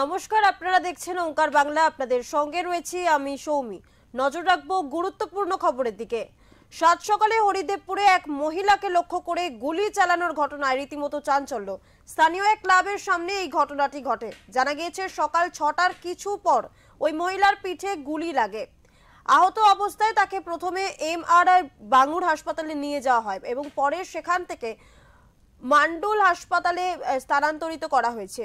নমস্কার, আপনারা দেখছেন ওঙ্কার বাংলা। আপনাদের সঙ্গে রয়েছি আমি সৌমি। নজর রাখবো গুরুত্বপূর্ণ খবরের দিকে। সাত সকালে হরিদেবপুরে এক মহিলাকে লক্ষ্য করে গুলি চালানোর ঘটনায় রীতিমতো চাঞ্চল্য। স্থানীয় এক ক্লাবের সামনে এই ঘটনাটি ঘটে। জানা গিয়েছে সকাল 6টার কিছু পর ওই মহিলার পিঠে গুলি লাগে। আহত অবস্থায় তাকে প্রথমে MRI বাঙ্গুর হাসপাতালে নিয়ে যাওয়া হয় এবং পরে সেখান থেকে মান্ডুল হাসপাতালে স্থানান্তরিত করা হয়েছে।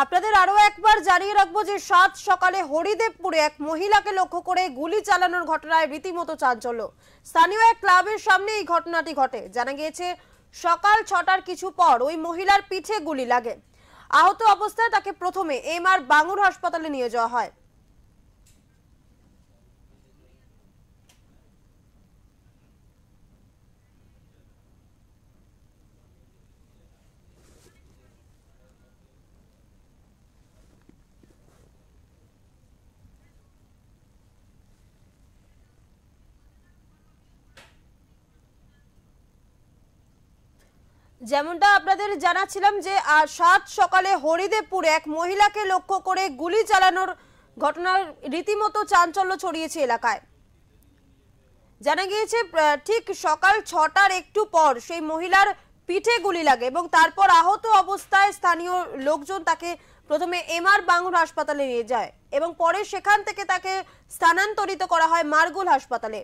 আপনাদের আরো একবার জানিয়ে রাখবো যে সাত সকালে হরিদেবপুরে এক মহিলাকে লক্ষ্য করে গুলি চালানোর ঘটনায় রীতিমতো চাঞ্চল্য। স্থানীয় এক ক্লাবের সামনে এই ঘটনাটি ঘটে। জানা গিয়েছে সকাল 6টার কিছু পর ওই মহিলার পিঠে গুলি লাগে। আহত অবস্থায় তাকে প্রথমে MR বাঙ্গুর হাসপাতালে নিয়ে যাওয়া হয়। যেমনটা আপনাদের জানাচ্ছিলাম যে সাত সকালে হরিদেবপুরে এক মহিলাকে লক্ষ্য করে গুলি চালানোর ঘটনার রীতিমতো চাঞ্চল্য ছড়িয়েছে এলাকায়। জানা গিয়েছে ঠিক সকাল 6টার একটু পর সেই মহিলার পিঠে গুলি লাগে এবং তারপর আহত অবস্থায় স্থানীয় লোকজন তাকে প্রথমে MR বাঙ্গুর হাসপাতালে নিয়ে যায় এবং পরে সেখান থেকে তাকে স্থানান্তরিত করা হয় মার্গুল হাসপাতালে।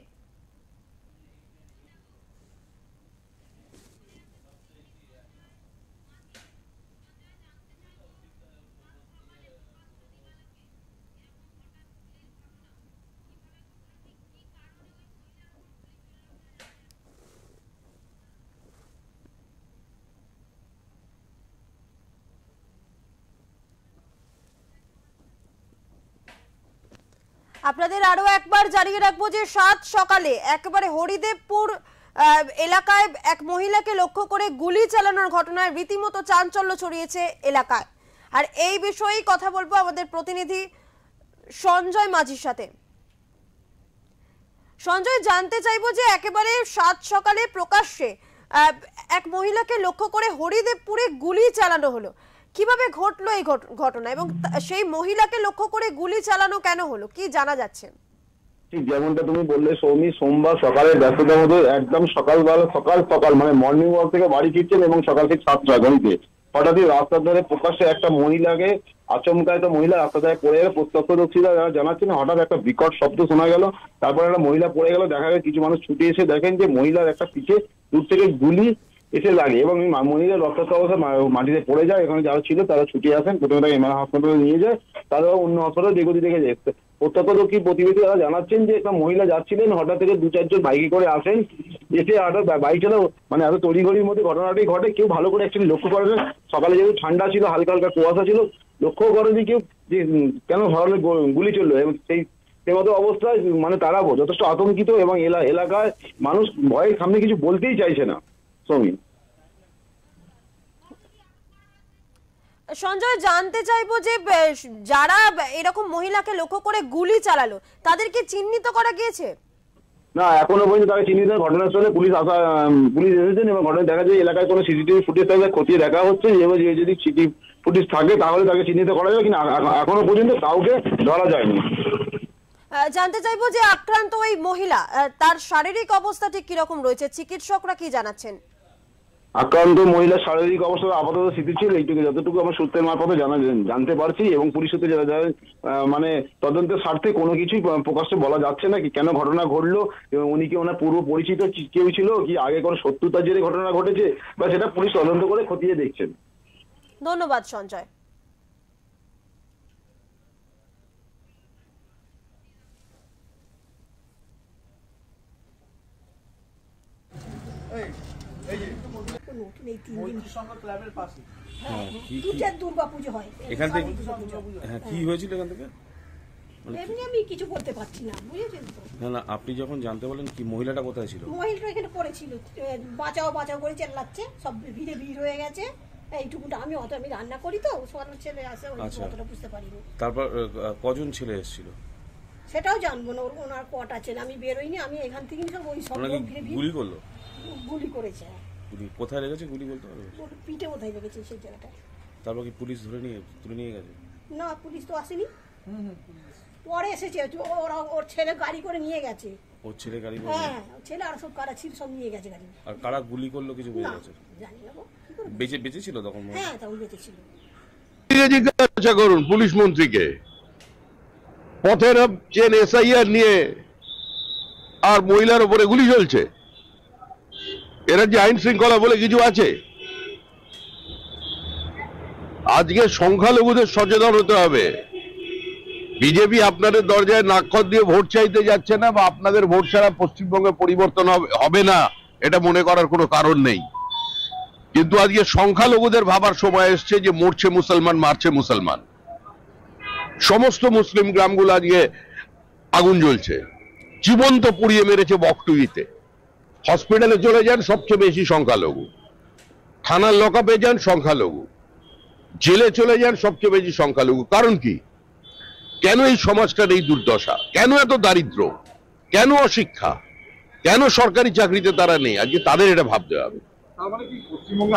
আপনাদের আরো একবার জানিয়ে রাখবো যে সাত সকালে একেবারে হরিদেবপুর এলাকায় এক মহিলাকে লক্ষ্য করে গুলি চালানোর ঘটনায় রীতিমতো চাঞ্চল্য ছড়িয়েছে এলাকায়। আর এই বিষয়েই কথা বলবো আমাদের প্রতিনিধি সঞ্জয় মাঝির সাথে। সঞ্জয়, জানতে চাইবো যে একেবারে সাত সকালে প্রকাশ্যে এক মহিলাকে লক্ষ্য করে হরিদেবপুরে গুলি চালানো হলো, কিভাবে ঘটলো এই ঘটনা এবং সেই মহিলাকে লক্ষ্য করে গুলি চালানো কেন হলো, কি জানা যাচ্ছে? ঠিক যেমনটা তুমি বললে সৌমি, সোমবার সকালে ব্যস্ততার মধ্যে একদম সকালবেলা সকাল মানে মর্নিং ওয়াক থেকে বাড়ি ফিরছেন এবং সকাল থেকে 7টা ঘড়িতে হঠাৎই রাস্তার ধারে প্রকাশ্যে একটা মহিলাকে আচমকায়িত মহিলা রাস্তা ধারে পড়ে গেলে প্রত্যক্ষদর্শীরা যারা জানাচ্ছেন হঠাৎ একটা বিকট শব্দ শোনা গেল। তারপর একটা মহিলা পড়ে গেল। দেখা গেল কিছু মানুষ ছুটে এসে দেখেন যে মহিলার একটা পিঠে দূর থেকে গুলি এসে লাগে এবং মহিলার রক্তাক্ত অবস্থায় মাটিতে পড়ে যায়। এখানে যারা ছিল তারা ছুটে আসেন, প্রথমে তাকে MR হাসপাতালে নিয়ে যায়, তারা অন্য হাসপাতালে দেখে দেখে প্রত্যক্ষদর্শী প্রতিবেশী তারা জানাচ্ছেন যে একটা মহিলা যাচ্ছিলেন, হঠাৎ থেকে 2-4 জন বাইকে করে আসেন, এসে হঠাৎ বাইক চালাও মানে এত তড়িঘড়ির মধ্যে ঘটনাটি ঘটে। কেউ ভালো করে অ্যাকচুয়ালি লক্ষ্য করেন। সকালে যেহেতু ঠান্ডা ছিল, হালকা হালকা কুয়াশা ছিল, লক্ষ্য করেনি কেউ যে কেন ধরনের গুলি চললো এবং সেই মতো অবস্থায় মানে তারা যথেষ্ট আতঙ্কিত এবং এলাকায় মানুষ ভয়ের সামনে কিছু বলতেই চাইছে না। সৌমি, সঞ্জয়, জানতে চাইবো যে যারা এরকম মহিলাকে লক্ষ্য করে গুলি চালালো তাদেরকে চিহ্নিত করা গিয়েছে? না, এখনো পর্যন্ত তাকে চিহ্নিত ঘটনাস্থলে পুলিশ এসেছেন এবং ঘটনা দেখা যায় এলাকায় কোনো CCTV ফুটেজ থাকলে খতিয়ে দেখা হচ্ছে এবং যদি CCTV ফুটেজ থাকে তাহলে তাকে চিহ্নিত করা যাবে, কিন্তু এখনো পর্যন্ত কাউকে ধরা যায়নি। জানতে চাইবো যে আক্রান্ত ওই মহিলা তার শারীরিক অবস্থা ঠিক কিরকম রয়েছে, চিকিৎসকরা কি জানাচ্ছেন? আক্রান্ত মহিলার শারীরিক অবস্থা আপাতত স্থিতিশীল, এইটুকু যতটুকু আমার সূত্রের মারফতে জানতে পারছি, এবং পুলিশ সূত্রে যারা যারা মানে তদন্তের স্বার্থে কোনো কিছুই প্রকাশ্যে বলা যাচ্ছে না কি কেন ঘটনা ঘটলো, এবং উনি কি ওনার পূর্ব পরিচিত কেউ ছিল কি, আগে কোনো শত্রুতার জেরে ঘটনা ঘটেছে, বা সেটা পুলিশ তদন্ত করে খতিয়ে দেখছেন। ধন্যবাদ সঞ্জয়। দুর্গাপুজো হয় এখান থেকে। হ্যাঁ, কি হয়েছিল এখান থেকে? এমনি আমি কিছু করতে পারছি না, বুঝেছেন তো। না না, আপনি যখন জানতে বলেন কি মহিলাটা কোথায় ছিল? মহিলাটা এখানে পড়েছিল, বাঁচাও বাঁচাও করে চেল্লাচ্ছে, সব ভিড়ে ভিড় হয়ে গেছে। এইটুকুটা আমি রান্না করি তো, সবার ছেলে আসে, অতটা বুঝতে পারিনি। তারপর কজন ছেলে এসেছিল সেটাও জানবো না, ওনার কটা ছেলে, আমি বেরোইনি, আমি এখান থেকে সব ওই সব লোক ঘিরে গুলি করলো? গুলি করেছে। গুলি কোথায় লেগেছে? গুলি বলতে পারবে? ওর পিঠে কোথায় লেগেছে সেই জায়গাটায়। তারপর কি পুলিশ তুলে নিয়ে গেছে? না, পুলিশ তো আসেনি, পরে এসেছে, ওর ছেলে গাড়ি করে নিয়ে গেছে। ওর ছেলে গাড়ি করে? হ্যাঁ, ছেলে আর সব কারা ছিল সব নিয়ে গেছে গাড়ি। আর কারা গুলি করলো কিছু বোঝা গেছে? জানি না, বেঁচে ছিল তখন? হ্যাঁ, তখন বেঁচে ছিল। জিজ্ঞাসা করুন পুলিশ মন্ত্রীকে, পথের চেন এসআইআর নিয়ে আর মহিলার উপরে গুলি চলছে। এরা যে আইন শৃঙ্খলা বলে কিছু আছে? আজকে সংখ্যালঘুদের সচেতন হতে হবে। বিজেপি আপনাদের দরজায় নাকখত দিয়ে ভোট চাইতে যাচ্ছে না, বা আপনাদের ভোট ছাড়া পশ্চিমবঙ্গে পরিবর্তন হবে না, এটা মনে করার কোনো কারণ নেই। কিন্তু আজকে সংখ্যালঘুদের ভাবার সময় এসছে যে মরছে মুসলমান, মারছে মুসলমান। সমস্ত মুসলিম গ্রামগুলো আজকে আগুন জ্বলছে, জীবন্ত পুড়িয়ে মেরেছে বকটুইতে। হসপিটালে চলে যান, সবচেয়ে বেশি সংখ্যালঘু। থানার লকআপে যান, সংখ্যালঘু। জেলে চলে যান, সবচেয়ে বেশি সংখ্যালঘু। কারণ কি? কেন এই সমাজটার এই দুর্দশা? কেন এত দারিদ্র? কেন অশিক্ষা? কেন সরকারি চাকরিতে তারা নেই? আজকে তাদের এটা ভাবতে হবে। তার মানে কি পশ্চিমবঙ্গে